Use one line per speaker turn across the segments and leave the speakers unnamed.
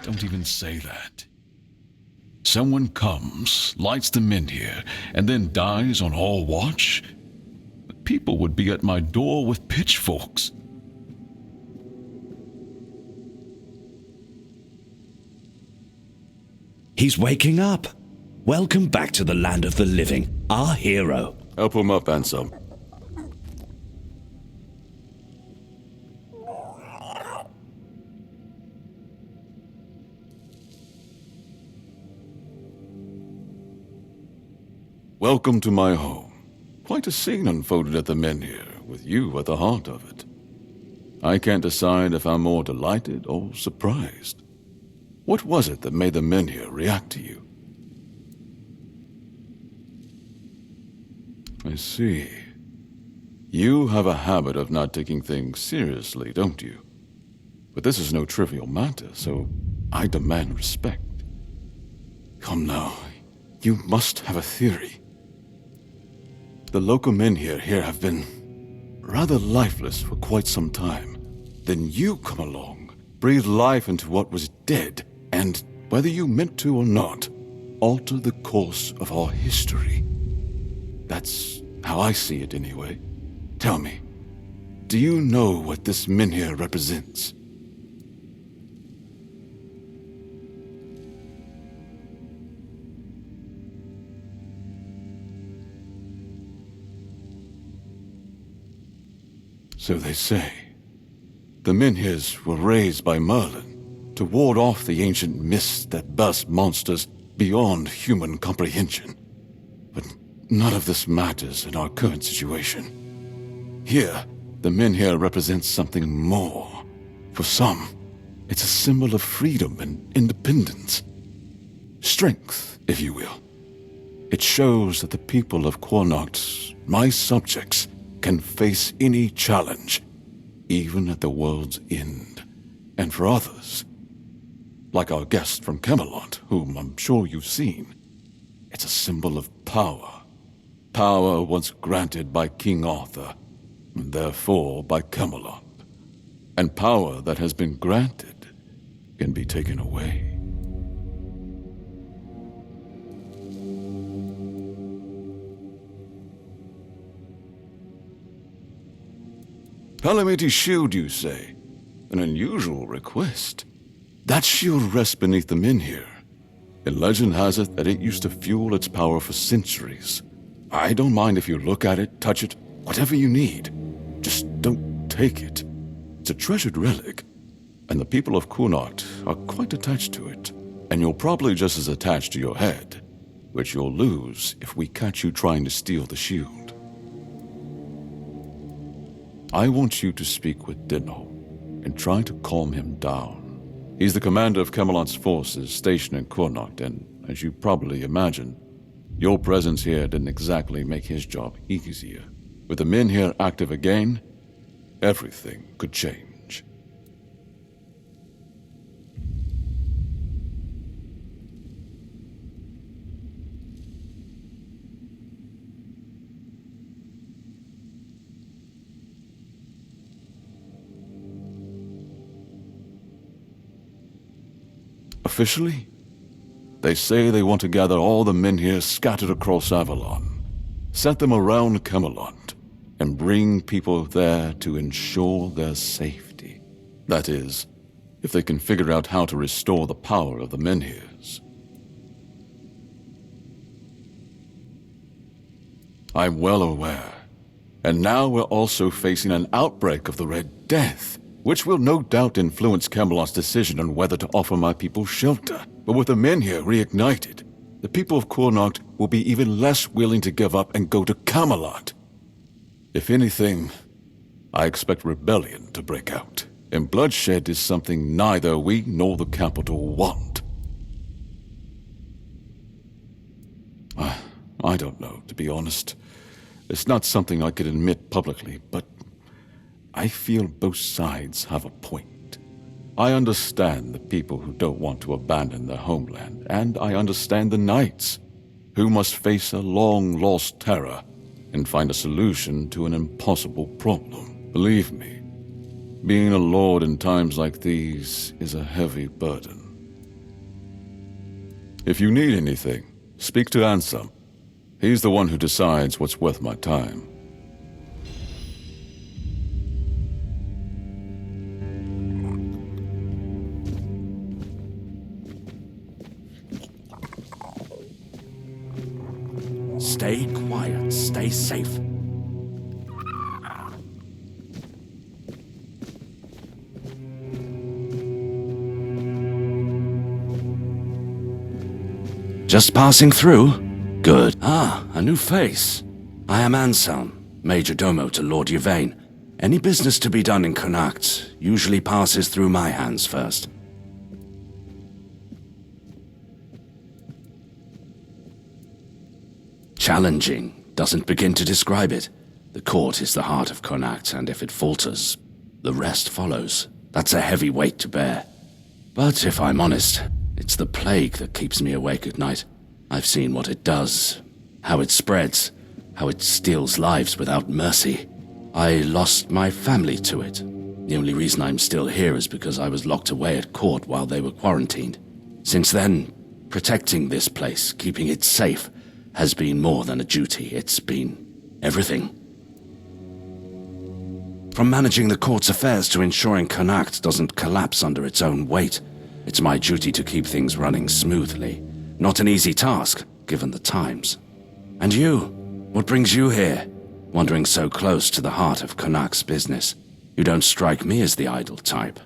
Don't even say that. Someone comes, lights them in here, and then dies on all watch? People would be at my door with pitchforks.
He's waking up. Welcome back to the land of the living, our hero.
Help him up, Ansem. Welcome to my home. Quite a scene unfolded at the Menhir, with you at the heart of it. I can't decide if I'm more delighted or surprised. What was it that made the Menhir react to you? I see. You have a habit of not taking things seriously, don't you? But this is no trivial matter, so I demand respect. Come now, you must have a theory. The local Menhir here have been rather lifeless for quite some time. Then you come along, breathe life into what was dead, and, whether you meant to or not, alter the course of our history. That's how I see it anyway. Tell me, do you know what this Menhir represents? So they say. The Menhirs were raised by Merlin to ward off the ancient mists that burst monsters beyond human comprehension. But none of this matters in our current situation. Here, the Menhir represents something more. For some, it's a symbol of freedom and independence. Strength, if you will. It shows that the people of Quornoct, my subjects, can face any challenge, even at the world's end. And for others, like our guest from Camelot, whom I'm sure you've seen, it's a symbol of power. Power once granted by King Arthur, and therefore by Camelot. And power that has been granted can be taken away. Palamity Shield, you say? An unusual request. That shield rests beneath the Menhir. And legend has it that it used to fuel its power for centuries. I don't mind if you look at it, touch it, whatever you need. Just don't take it. It's a treasured relic, and the people of Quornoct are quite attached to it. And you're probably just as attached to your head, which you'll lose if we catch you trying to steal the shield. I want you to speak with Dinno and try to calm him down. He's the commander of Camelot's forces stationed in Quornoct, and as you probably imagine, your presence here didn't exactly make his job easier. With the Menhir active again, everything could change. Officially, they say they want to gather all the men here scattered across Avalon, set them around Camelot, and bring people there to ensure their safety. That is, if they can figure out how to restore the power of the Menhirs. I'm well aware. And now we're also facing an outbreak of the Red Death, which will no doubt influence Camelot's decision on whether to offer my people shelter. But with the Menhir reignited, the people of Connacht will be even less willing to give up and go to Camelot. If anything, I expect rebellion to break out, and bloodshed is something neither we nor the capital want. I don't know, to be honest. It's not something I could admit publicly, but I feel both sides have a point. I understand the people who don't want to abandon their homeland, and I understand the knights who must face a long-lost terror and find a solution to an impossible problem. Believe me, being a lord in times like these is a heavy burden. If you need anything, speak to Ansem. He's the one who decides what's worth my time.
Stay quiet, stay safe. Just passing through? Good. Ah, a new face. I am Anselm, Major Domo to Lord Yvain. Any business to be done in Connacht usually passes through my hands first. Challenging doesn't begin to describe it. The court is the heart of Connacht, and if it falters, the rest follows. That's a heavy weight to bear. But if I'm honest, it's the plague that keeps me awake at night. I've seen what it does, how it spreads, how it steals lives without mercy. I lost my family to it. The only reason I'm still here is because I was locked away at court while they were quarantined. Since then, protecting this place, keeping it safe, has been more than a duty. It's been everything. From managing the court's affairs to ensuring Connacht doesn't collapse under its own weight, it's my duty to keep things running smoothly. Not an easy task, given the times. And you? What brings you here? Wandering so close to the heart of Connacht's business. You don't strike me as the idle type.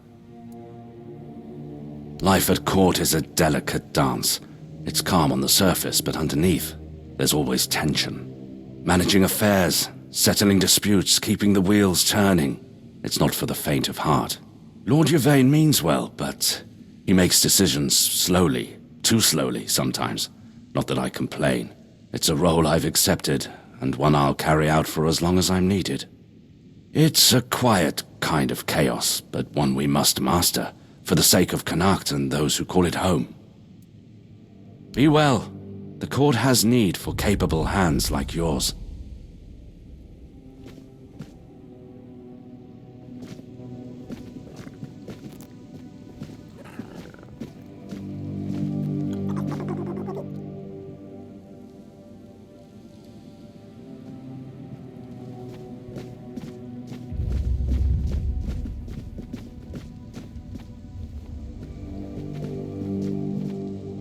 Life at court is a delicate dance. It's calm on the surface, but underneath, there's always tension. Managing affairs, settling disputes, keeping the wheels turning. It's not for the faint of heart. Lord Yvain means well, but he makes decisions slowly. Too slowly, sometimes. Not that I complain. It's a role I've accepted, and one I'll carry out for as long as I'm needed. It's a quiet kind of chaos, but one we must master, for the sake of Connacht and those who call it home. Be well. The court has need for capable hands like yours.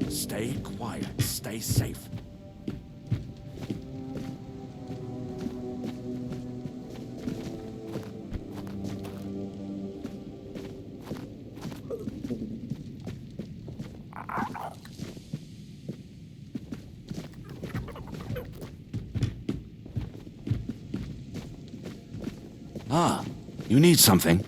Stay quiet, stay safe. Ah, you need something?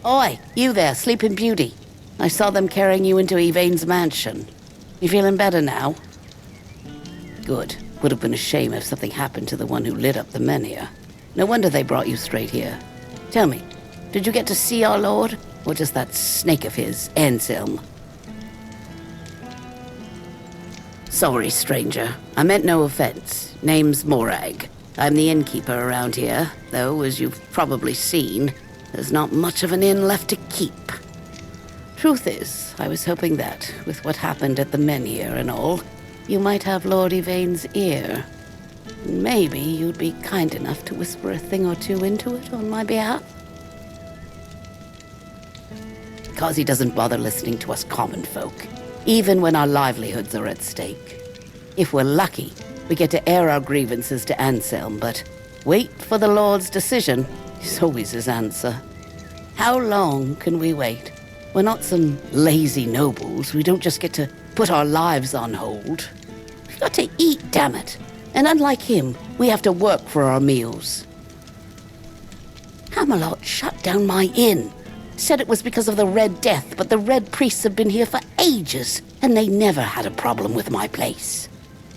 Oi, you there, Sleeping Beauty. I saw them carrying you into Yvain's mansion. You feeling better now? Good. Would have been a shame if something happened to the one who lit up the menhir. No wonder they brought you straight here. Tell me, did you get to see our lord? Or just that snake of his, Anselm? Sorry, stranger. I meant no offense. Name's Morag. I'm the innkeeper around here, though, as you've probably seen, there's not much of an inn left to keep. Truth is, I was hoping that, with what happened at the menhir and all, you might have Lord Yvain's ear. Maybe you'd be kind enough to whisper a thing or two into it on my behalf? Because he doesn't bother listening to us common folk, even when our livelihoods are at stake. If we're lucky, we get to air our grievances to Anselm, but wait for the Lord's decision is always his answer. How long can we wait? We're not some lazy nobles. We don't just get to put our lives on hold. We've got to eat, damn it. And unlike him, we have to work for our meals. Camelot shut down my inn. Said it was because of the Red Death, but the Red Priests have been here for ages, and they never had a problem with my place.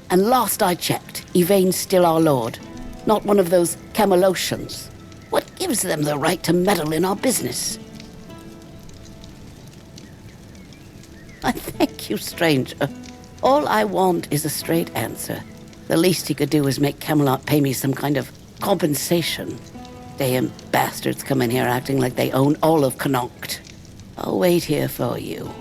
And last I checked, Yvain's still our lord, not one of those Camelocians. What gives them the right to meddle in our business? I thank you, stranger. All I want is a straight answer. The least he could do is make Camelot pay me some kind of compensation. Damn bastards come in here acting like they own all of Connacht. I'll wait here for you.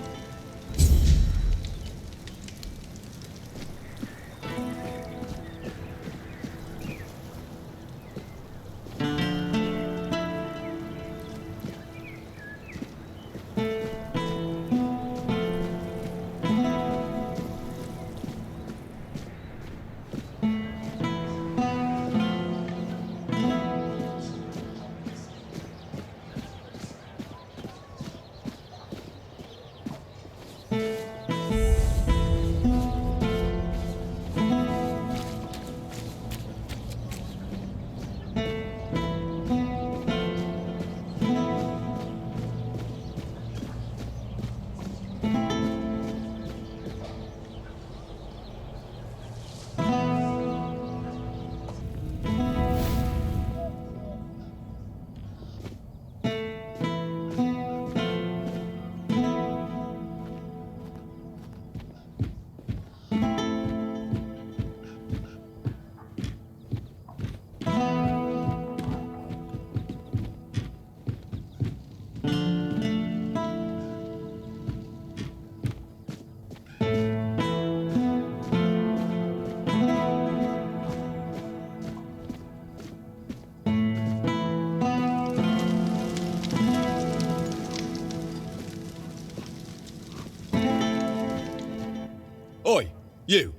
Oi, you!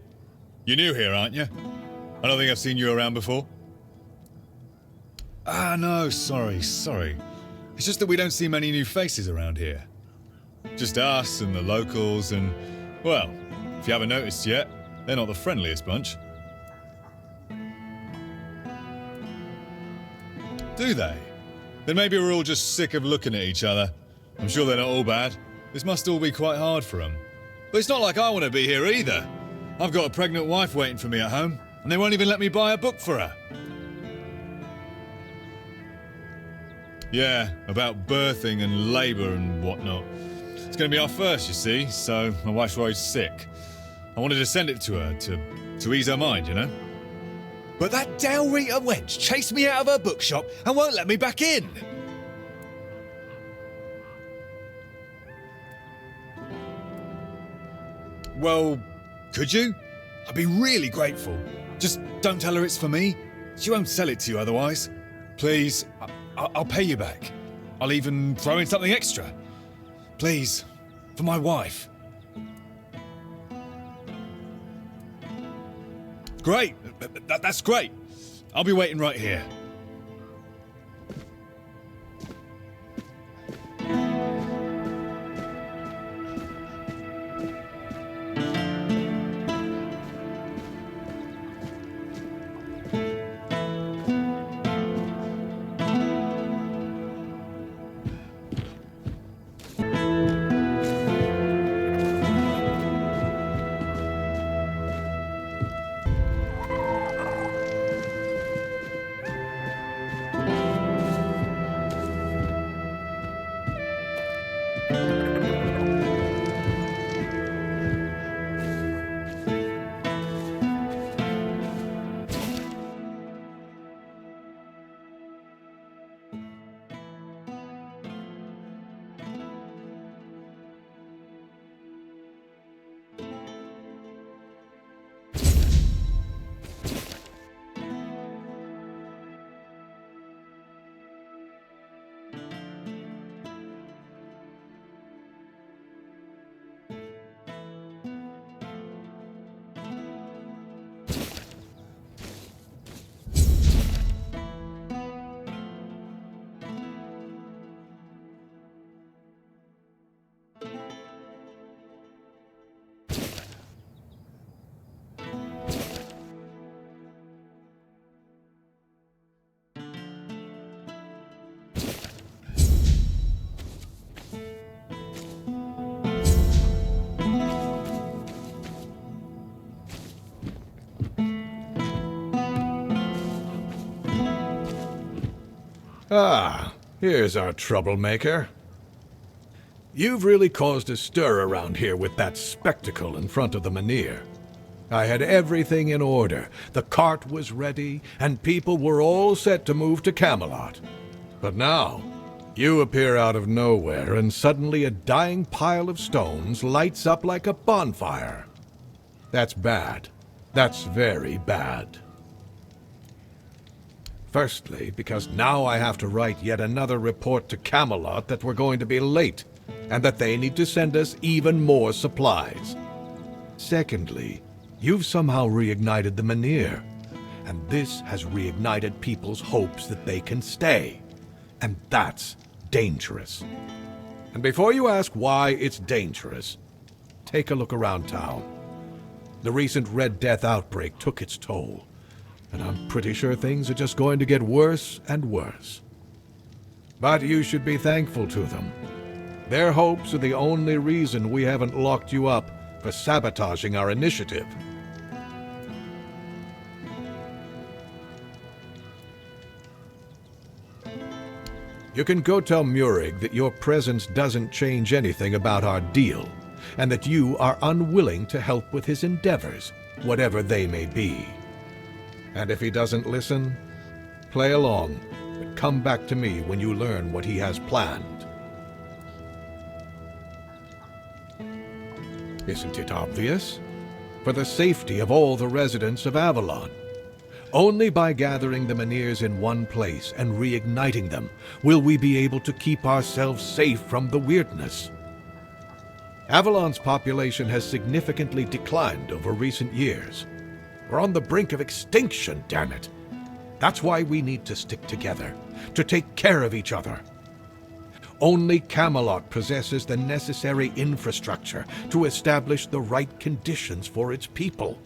You're new here, aren't you? I don't think I've seen you around before. Ah, no, sorry. It's just that we don't see many new faces around here. Just us and the locals and, well, if you haven't noticed yet, they're not the friendliest bunch. Do they? Then maybe we're all just sick of looking at each other. I'm sure they're not all bad. This must all be quite hard for them. But it's not like I want to be here either. I've got a pregnant wife waiting for me at home, and they won't even let me buy a book for her. Yeah, about birthing and labour and whatnot. It's going to be our first, you see, so my wife's worried sick. I wanted to send it to her, to ease her mind, you know? But that Dalrita wench chased me out of her bookshop and won't let me back in! Well, could you? I'd be really grateful. Just don't tell her it's for me. She won't sell it to you otherwise. Please, I'll pay you back. I'll even throw in something extra. Please, for my wife. Great, that's great. I'll be waiting right here.
Ah, here's our troublemaker. You've really caused a stir around here with that spectacle in front of the menhir. I had everything in order. The cart was ready, and people were all set to move to Camelot. But now, you appear out of nowhere, and suddenly a dying pile of stones lights up like a bonfire. That's bad. That's very bad. Firstly, because now I have to write yet another report to Camelot that we're going to be late, and that they need to send us even more supplies. Secondly, you've somehow reignited the menhir, and this has reignited people's hopes that they can stay. And that's dangerous. And before you ask why it's dangerous, take a look around town. The recent Red Death outbreak took its toll, and I'm pretty sure things are just going to get worse and worse. But you should be thankful to them. Their hopes are the only reason we haven't locked you up for sabotaging our initiative. You can go tell Murig that your presence doesn't change anything about our deal, and that you are unwilling to help with his endeavors, whatever they may be. And if he doesn't listen, play along, but come back to me when you learn what he has planned. Isn't it obvious? For the safety of all the residents of Avalon. Only by gathering the menhirs in one place and reigniting them will we be able to keep ourselves safe from the weirdness. Avalon's population has significantly declined over recent years. We're on the brink of extinction, damn it. That's why we need to stick together, to take care of each other. Only Camelot possesses the necessary infrastructure to establish the right conditions for its people.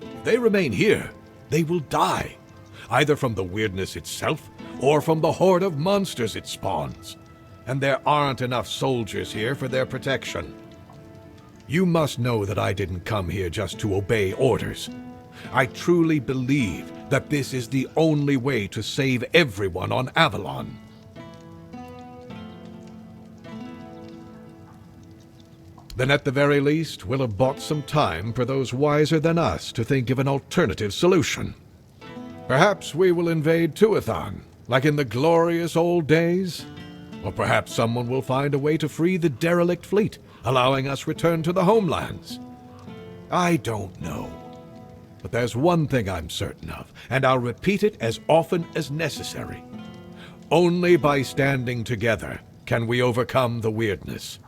If they remain here, they will die, either from the weirdness itself or from the horde of monsters it spawns. And there aren't enough soldiers here for their protection. You must know that I didn't come here just to obey orders. I truly believe that this is the only way to save everyone on Avalon. Then at the very least, we'll have bought some time for those wiser than us to think of an alternative solution. Perhaps we will invade Tuathan, like in the glorious old days. Or perhaps someone will find a way to free the derelict fleet, allowing us return to the homelands. I don't know. But there's one thing I'm certain of, and I'll repeat it as often as necessary. Only by standing together can we overcome the weirdness.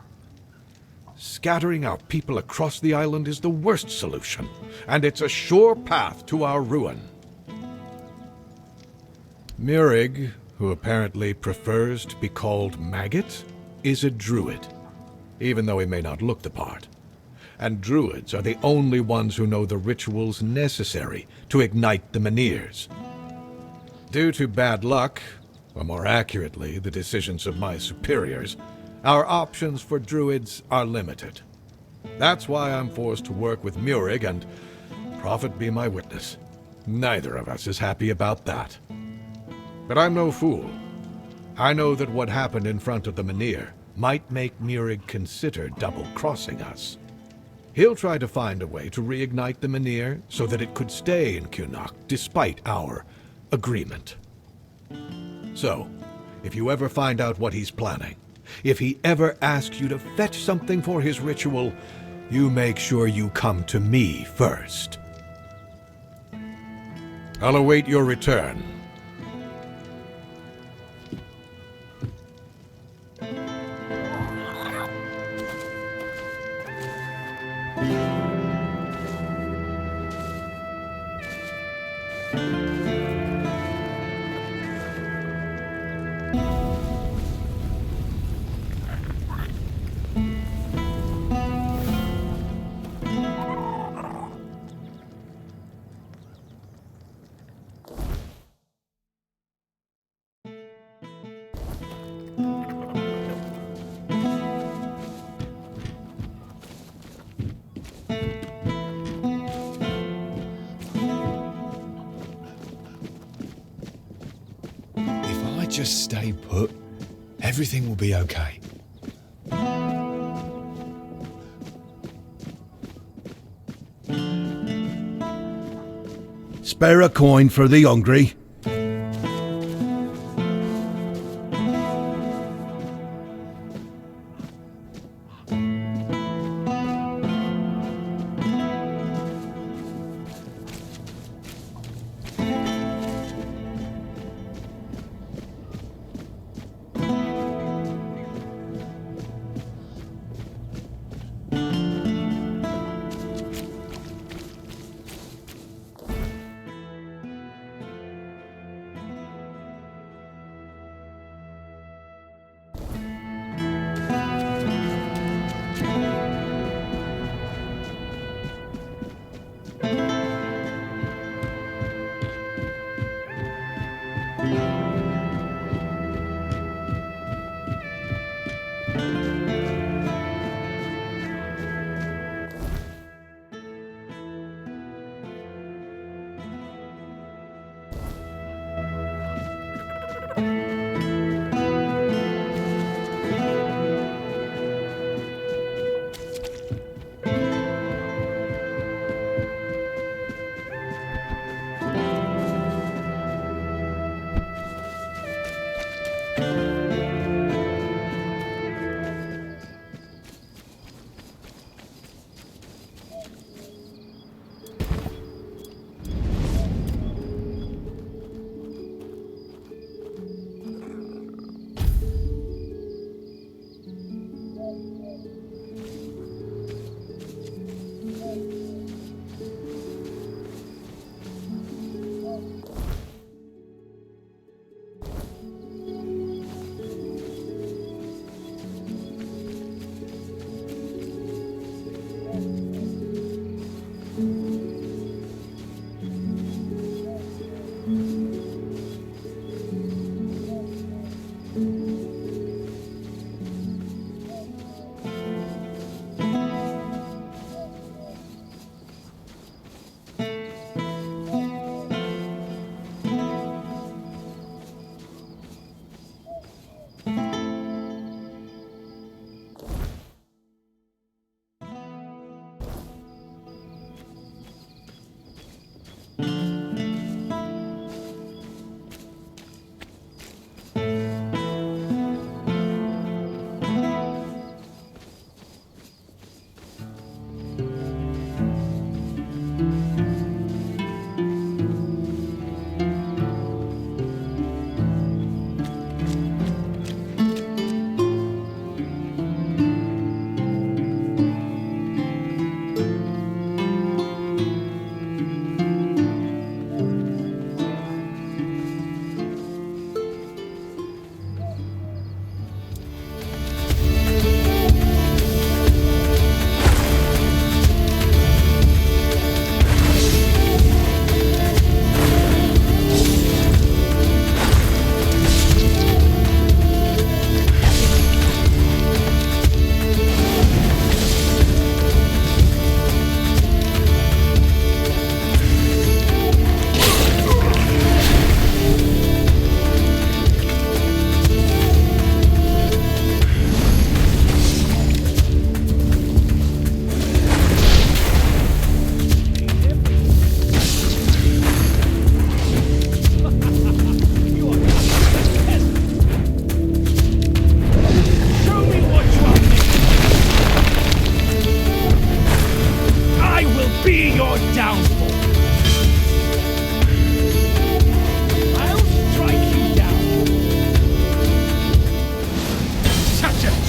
Scattering our people across the island is the worst solution, and it's a sure path to our ruin. Murig, who apparently prefers to be called Maggot, is a druid, even though he may not look the part. And druids are the only ones who know the rituals necessary to ignite the menhirs. Due to bad luck, or more accurately, the decisions of my superiors, our options for druids are limited. That's why I'm forced to work with Murig, and prophet be my witness, neither of us is happy about that. But I'm no fool. I know that what happened in front of the menhir might make Murig consider double-crossing us. He'll try to find a way to reignite the menhir so that it could stay in Kunok despite our agreement. So, if you ever find out what he's planning, if he ever asks you to fetch something for his ritual, you make sure you come to me first. I'll await your return.
just stay put, everything will be okay.
Spare a coin for the hungry.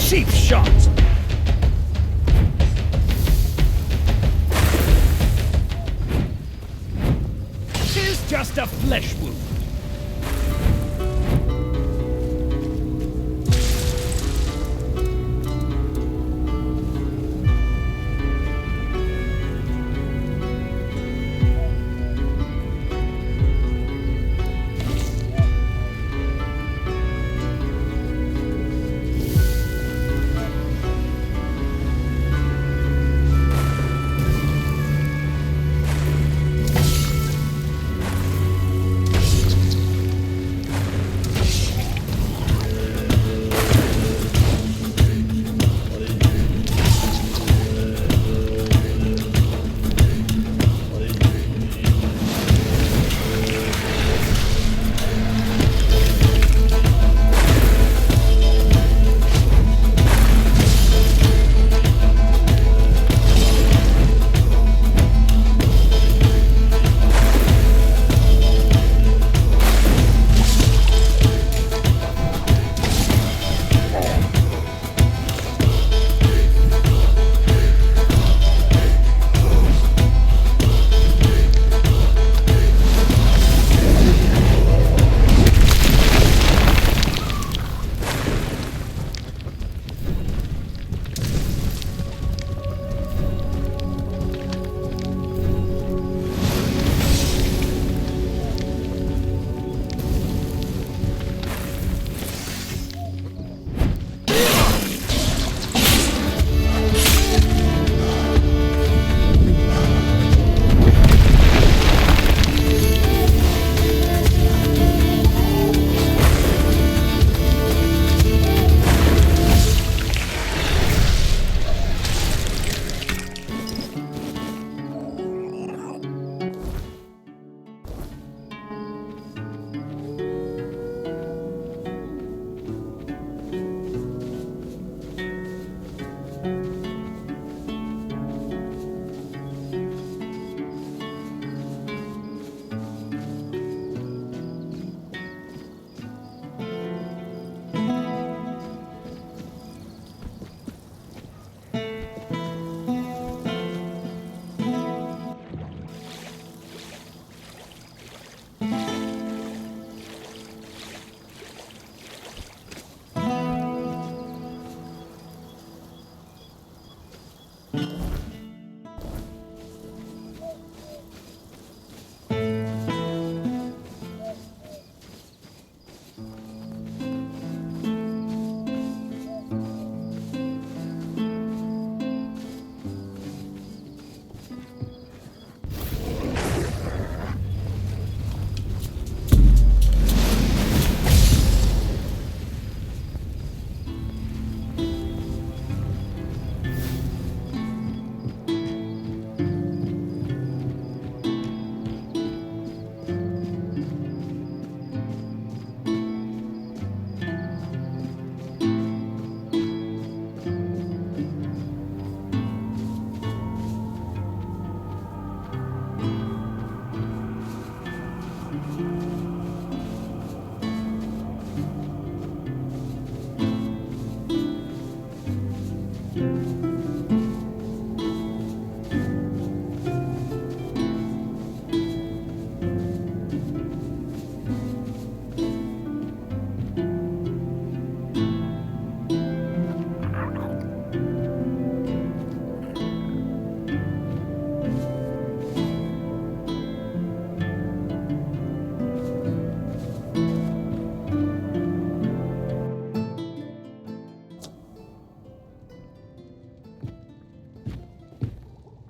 cheap shot! Tis just a flesh wound.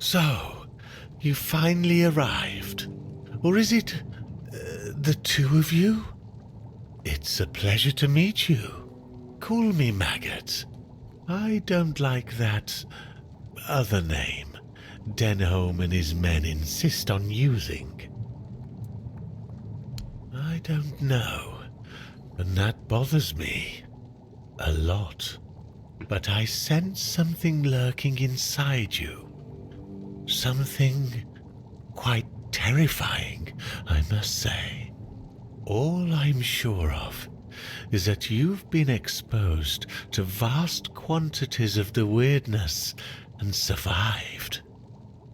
So, you finally arrived. Or is it the two of you? It's a pleasure to meet you. Call me Maggot. I don't like that other name Denholm and his men insist on using. I don't know, and that bothers me a lot. But I sense something lurking inside you. Something quite terrifying, I must say. All I'm sure of is that you've been exposed to vast quantities of the weirdness and survived.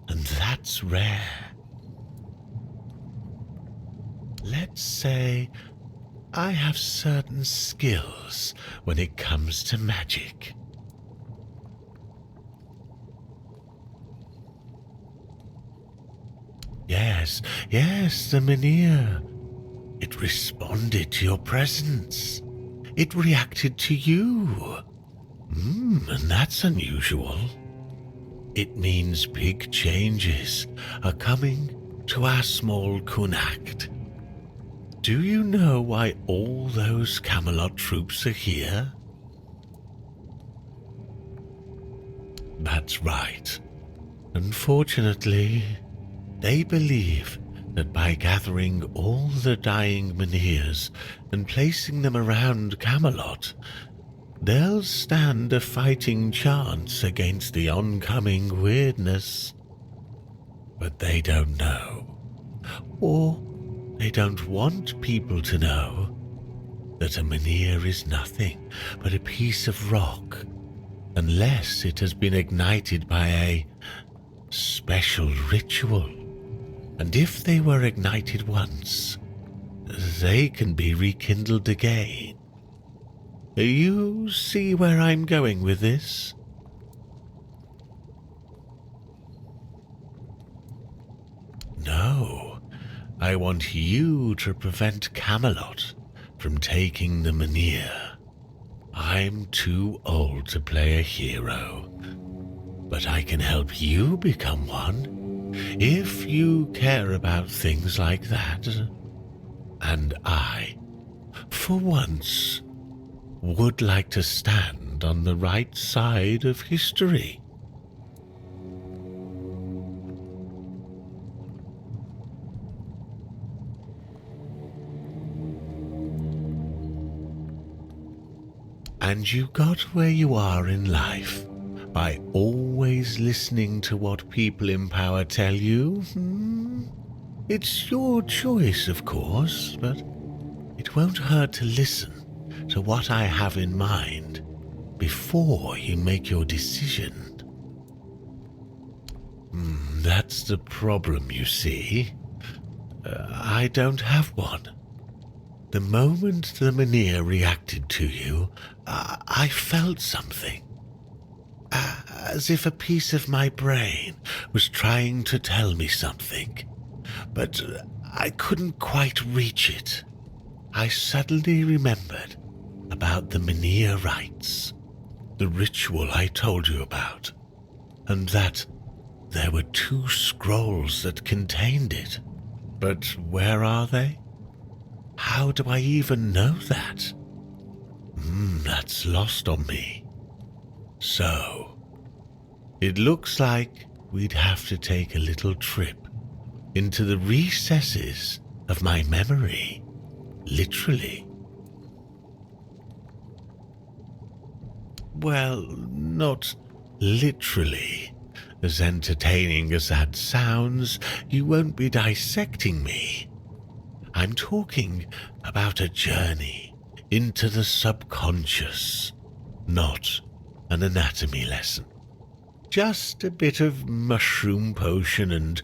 And that's rare. Let's say I have certain skills when it comes to magic. Yes, the Menhir. It responded to your presence. It reacted to you. And that's unusual. It means big changes are coming to our small Kunacht. Do you know why all those Camelot troops are here? That's right. Unfortunately, they believe that by gathering all the dying Menhirs and placing them around Camelot, they'll stand a fighting chance against the oncoming weirdness. But they don't know, or they don't want people to know, that a Menhir is nothing but a piece of rock, unless it has been ignited by a special ritual. And if they were ignited once, they can be rekindled again. You see where I'm going with this? No, I want you to prevent Camelot from taking the Menhir. I'm too old to play a hero, but I can help you become one. If you care about things like that, and I, for once, would like to stand on the right side of history. And you got where you are in life by always listening to what people in power tell you? It's your choice, of course, but it won't hurt to listen to what I have in mind before you make your decision. That's the problem, you see. I don't have one. The moment the Menhir reacted to you, I felt something. As if a piece of my brain was trying to tell me something, but I couldn't quite reach it. I suddenly remembered about the Menhir rites, the ritual I told you about, and that there were 2 scrolls that contained it. But where are they? How do I even know that? That's lost on me. So, it looks like we'd have to take a little trip into the recesses of my memory, literally. Well, not literally. As entertaining as that sounds, you won't be dissecting me. I'm talking about a journey into the subconscious, not an anatomy lesson. Just a bit of mushroom potion and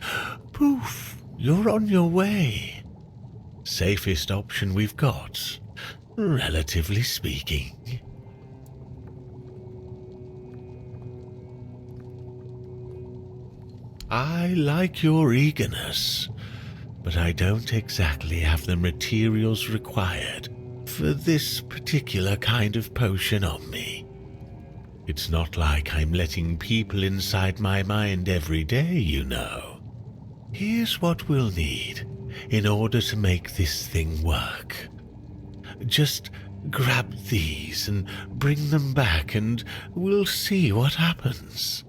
poof, you're on your way. Safest option we've got, relatively speaking. I like your eagerness, but I don't exactly have the materials required for this particular kind of potion on me. It's not like I'm letting people inside my mind every day, you know. Here's what we'll need in order to make this thing work. Just grab these and bring them back and we'll see what happens.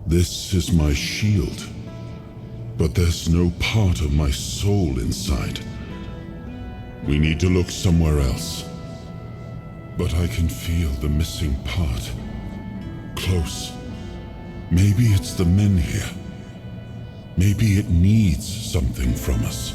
This is my shield, but there's no part of my soul inside. We need to look somewhere else. But I can feel the missing part. Close. Maybe it's the men here. Maybe it needs something from us.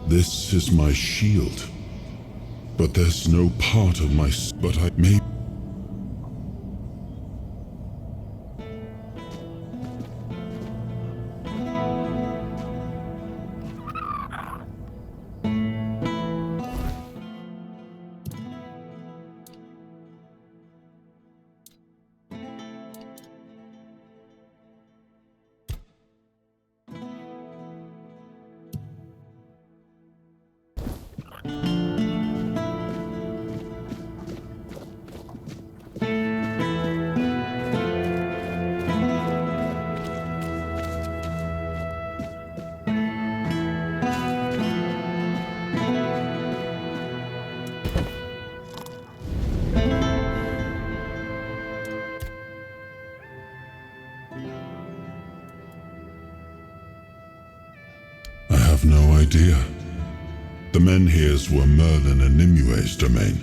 This is my shield, but there's no part of my... But I may... no idea. The Menhirs were Merlin and Nimue's domain.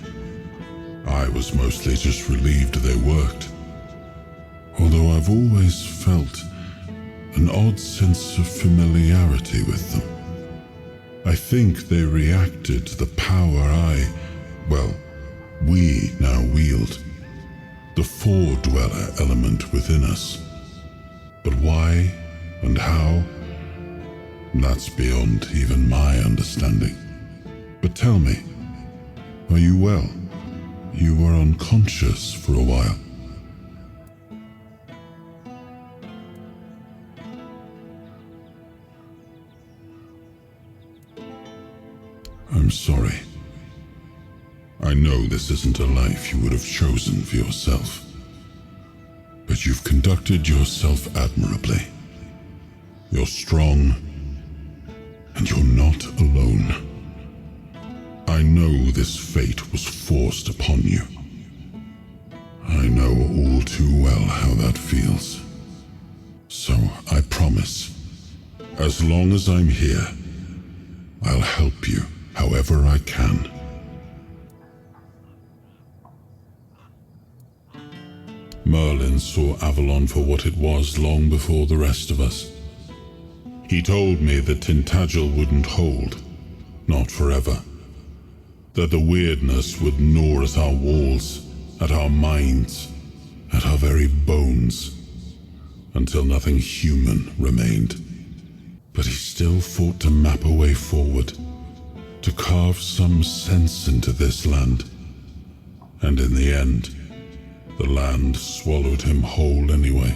I was mostly just relieved they worked. Although I've always felt an odd sense of familiarity with them. I think they reacted to the power we now wield. The Four-Dweller element within us. But why and how? That's beyond even my understanding. But tell me, are you well? You were unconscious for a while. I'm sorry. I know this isn't a life you would have chosen for yourself. But you've conducted yourself admirably. You're strong, and you're not alone. I know this fate was forced upon you. I know all too well how that feels. So I promise, as long as I'm here, I'll help you however I can. Merlin saw Avalon for what it was long before the rest of us. He told me that Tintagel wouldn't hold, not forever. That the weirdness would gnaw at our walls, at our minds, at our very bones, until nothing human remained. But he still fought to map a way forward, to carve some sense into this land. And in the end, the land swallowed him whole anyway.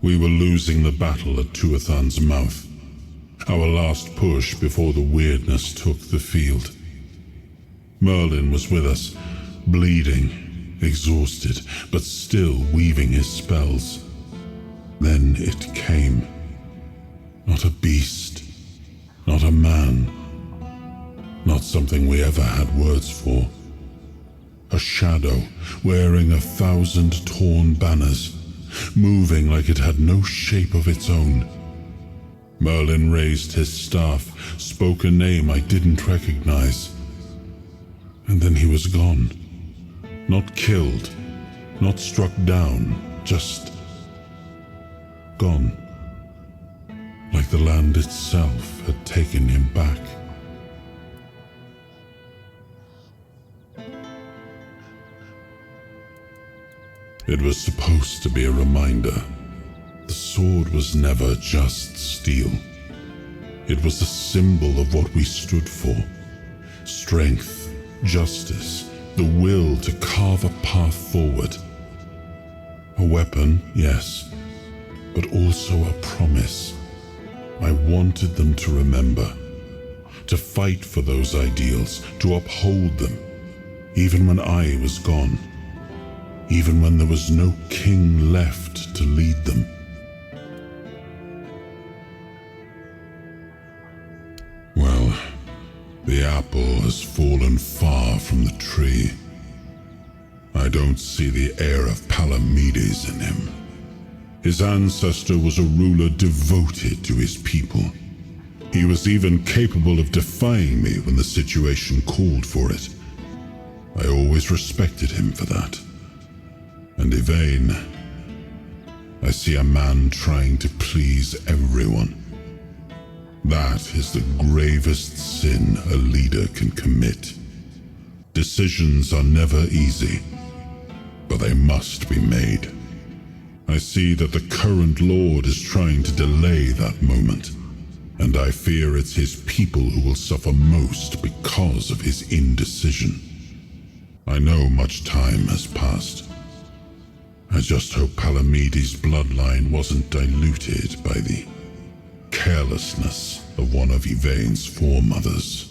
We were losing the battle at Tuathan's mouth. Our last push before the weirdness took the field. Merlin was with us, bleeding, exhausted, but still weaving his spells. Then it came. Not a beast, not a man, not something we ever had words for. A shadow wearing 1,000 torn banners, moving like it had no shape of its own. Merlin raised his staff, spoke a name I didn't recognize. And then he was gone. Not killed, not struck down, just gone. Like the land itself had taken him back. It was supposed to be a reminder. The sword was never just steel. It was a symbol of what we stood for. Strength, justice, the will to carve a path forward. A weapon, yes, but also a promise. I wanted them to remember, to fight for those ideals, to uphold them, even when I was gone, even when there was no king left to lead them. Well, the apple has fallen far from the tree. I don't see the heir of Palamedes in him. His ancestor was a ruler devoted to his people. He was even capable of defying me when the situation called for it. I always respected him for that. And Yvain, I see a man trying to please everyone. That is the gravest sin a leader can commit. Decisions are never easy, but they must be made. I see that the current Lord is trying to delay that moment, and I fear it's his people who will suffer most because of his indecision. I know much time has passed. I just hope Palamedes' bloodline wasn't diluted by the carelessness of one of Yvain's foremothers.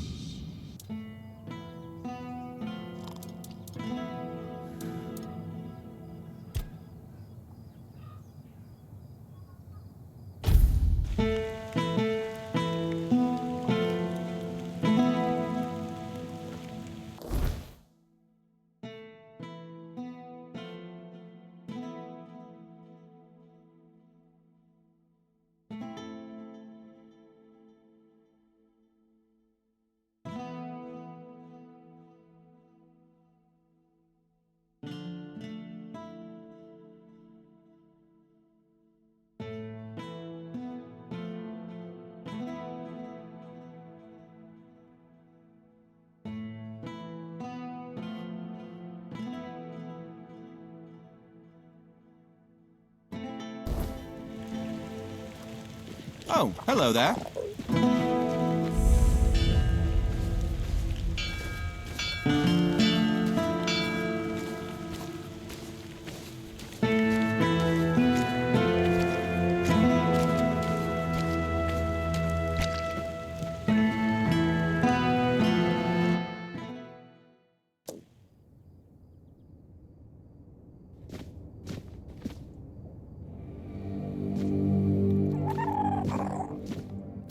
Oh, hello there.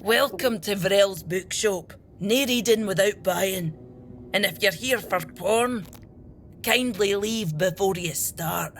Welcome to Vrel's bookshop. No reading without buying. And if you're here for porn, kindly leave before you start.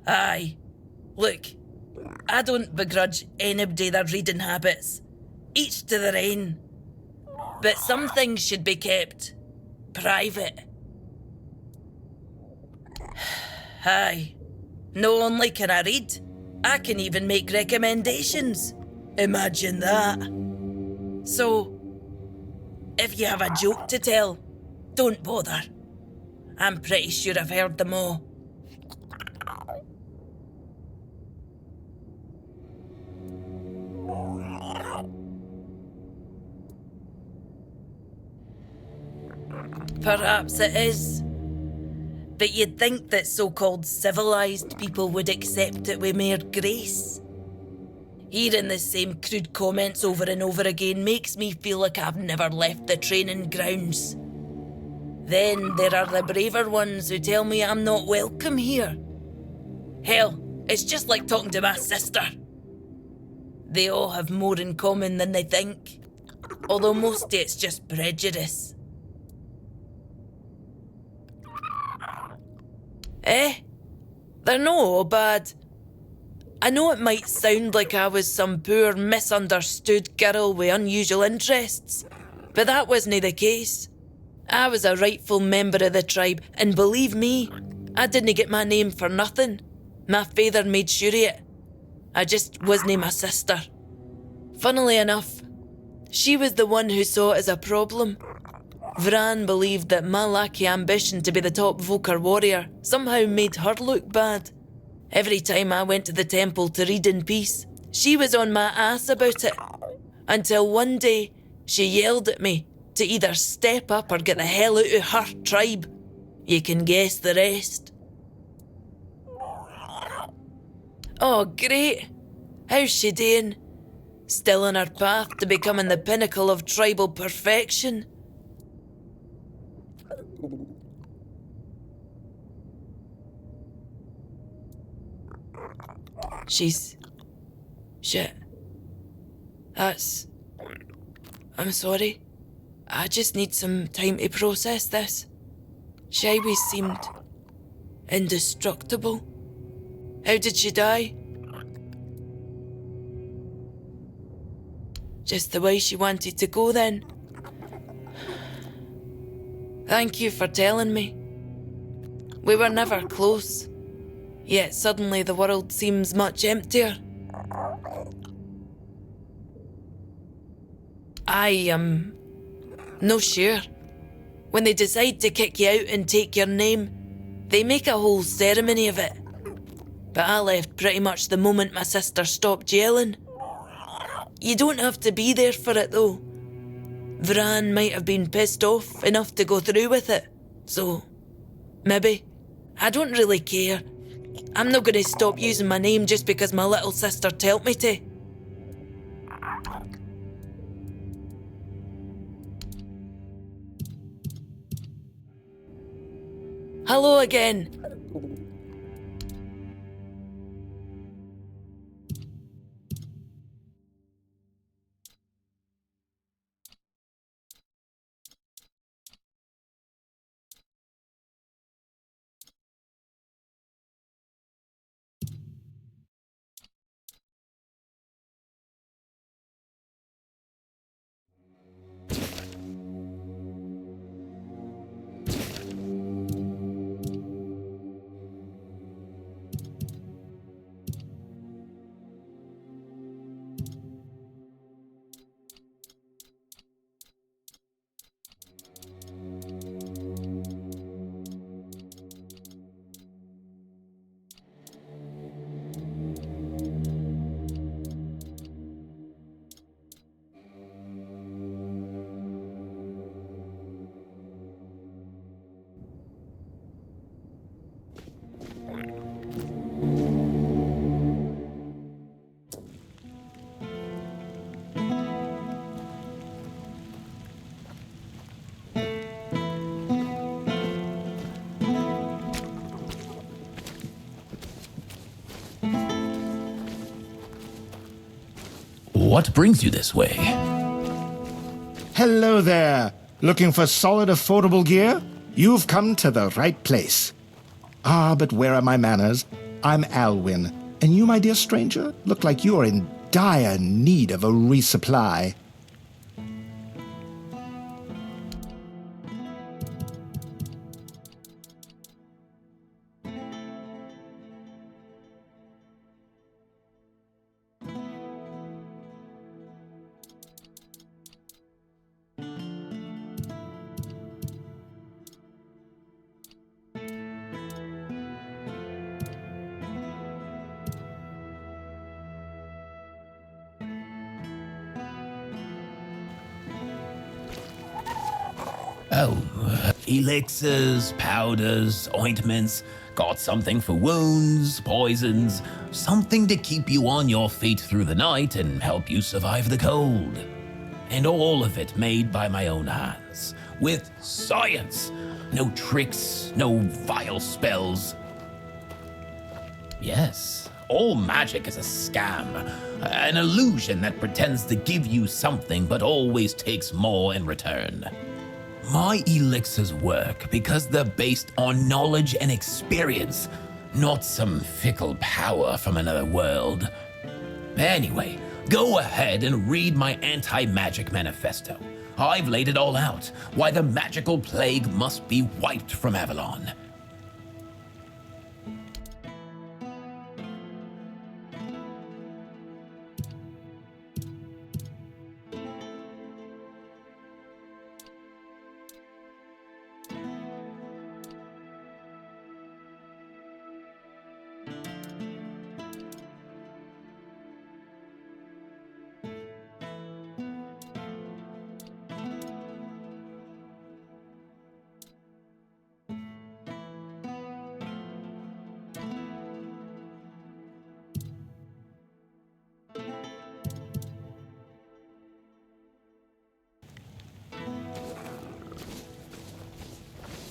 Aye. Look, I don't begrudge anybody their reading habits. Each to their own. But some things should be kept private. Aye. Not only can I read, I can even make recommendations. Imagine that. So, if you have a joke to tell, don't bother. I'm pretty sure I've heard them all. Perhaps it is. But you'd think that so-called civilised people would accept it with more grace. Hearing the same crude comments over and over again makes me feel like I've never left the training grounds. Then there are the braver ones who tell me I'm not welcome here. Hell, it's just like talking to my sister. They all have more in common than they think. Although mostly it's just prejudice. They're not all bad. I know it might sound like I was some poor, misunderstood girl with unusual interests, but that wasn't the case. I was a rightful member of the tribe, and believe me, I didn't get my name for nothing. My father made sure of it. I just wasn't my sister. Funnily enough, she was the one who saw it as a problem. Vran believed that my lack of ambition to be the top Volker warrior somehow made her look bad. Every time I went to the temple to read in peace, she was on my ass about it. Until one day, she yelled at me to either step up or get the hell out of her tribe. You can guess the rest. Oh, great. How's she doing? Still on her path to becoming the pinnacle of tribal perfection? Shit. I'm sorry. I just need some time to process this. She always seemed indestructible. How did she die? Just the way she wanted to go then. Thank you for telling me. We were never close, yet suddenly the world seems much emptier. I am no sure. When they decide to kick you out and take your name, they make a whole ceremony of it. But I left pretty much the moment my sister stopped yelling. You don't have to be there for it though. Vran might have been pissed off enough to go through with it, so maybe. I don't really care. I'm not going to stop using my name just because my little sister told me to. Hello again.
What brings you this way?
Hello there. Looking for solid, affordable gear? You've come to the right place. Ah, but where are my manners? I'm Alwyn, and you, my dear stranger, look like you're in dire need of a resupply.
Elixirs, powders, ointments, got something for wounds, poisons, something to keep you on your feet through the night and help you survive the cold. And all of it made by my own hands, with science. No tricks, no vile spells. Yes, all magic is a scam, an illusion that pretends to give you something but always takes more in return. My elixirs work because they're based on knowledge and experience, not some fickle power from another world. Anyway, go ahead and read my anti-magic manifesto. I've laid it all out, why the magical plague must be wiped from Avalon.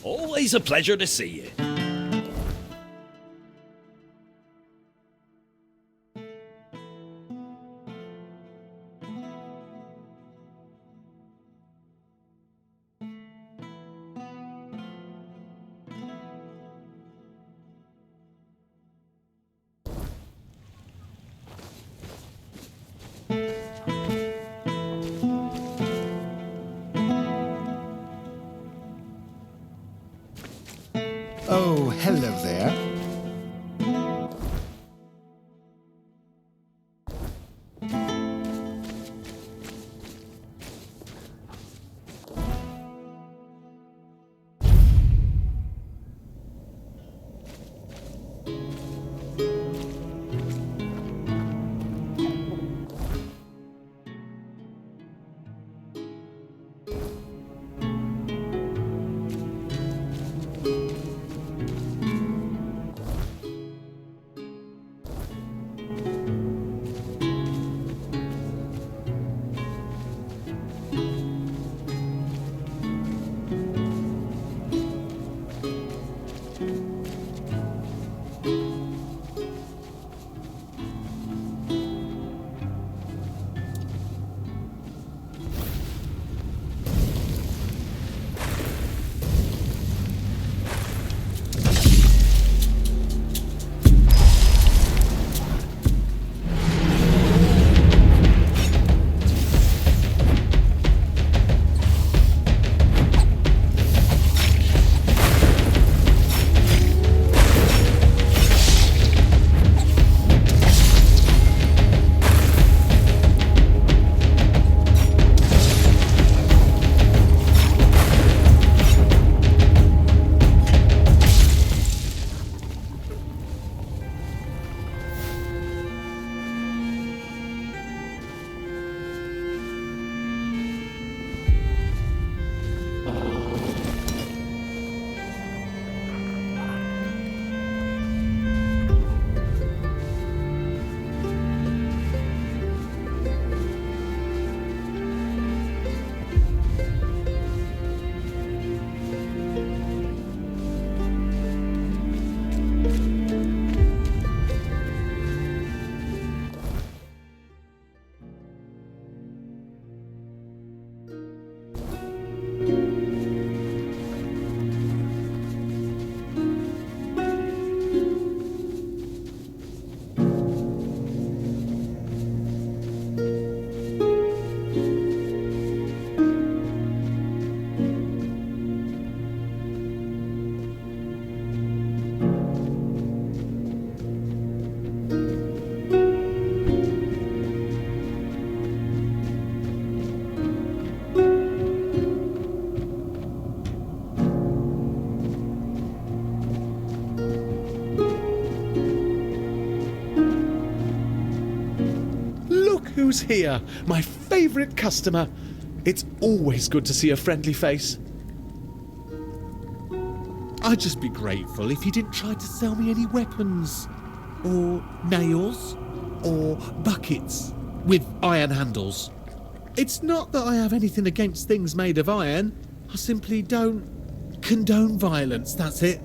Always a pleasure to see you.
Hello there.
Who's here? My favourite customer. It's always good to see a friendly face. I'd just be grateful if you didn't try to sell me any weapons, or nails, or buckets with iron handles. It's not that I have anything against things made of iron. I simply don't condone violence, that's it.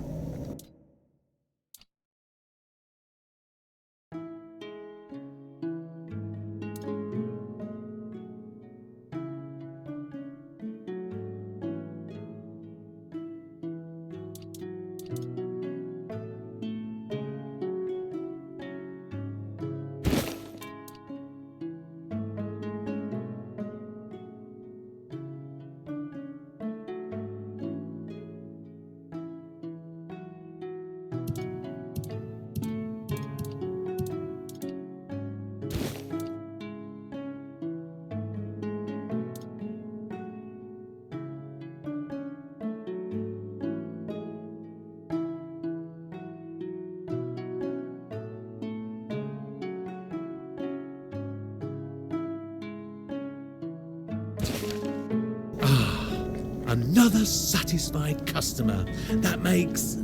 Another satisfied customer. That makes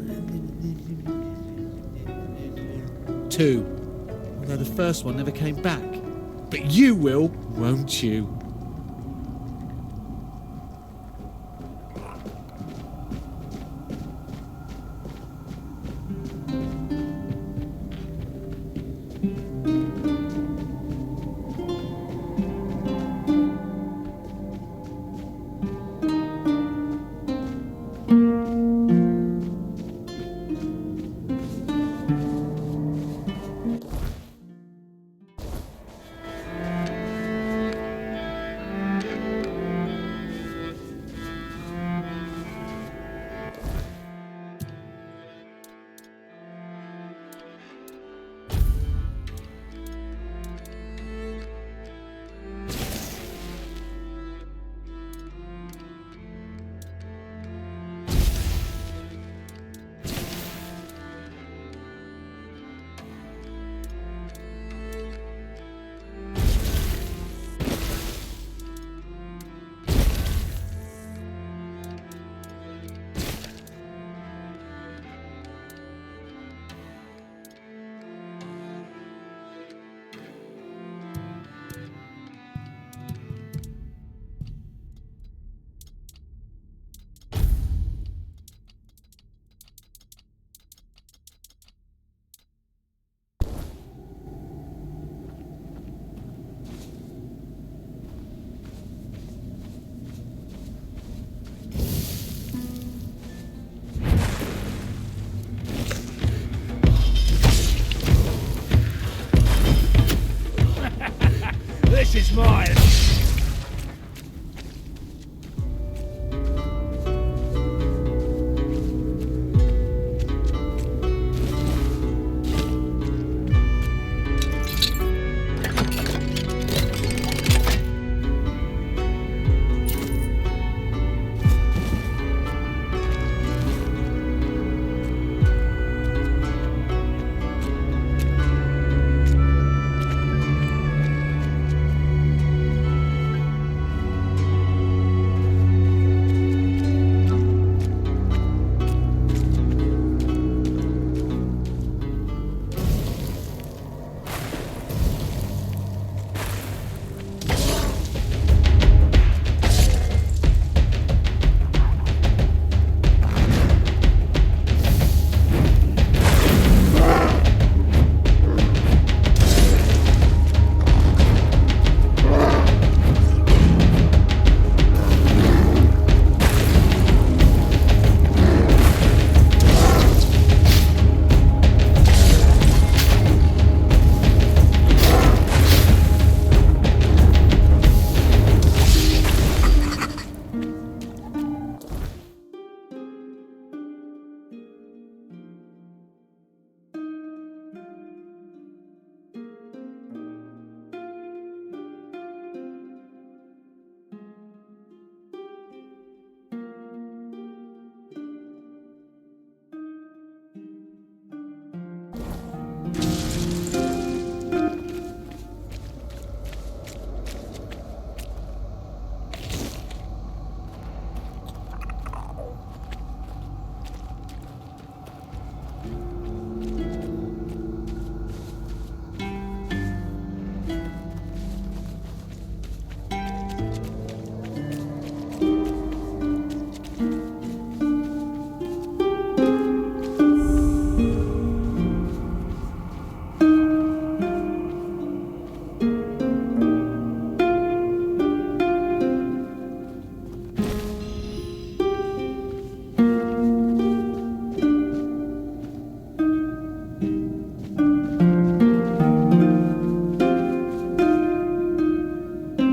2. Although the first one never came back. But you will, won't you?
smile.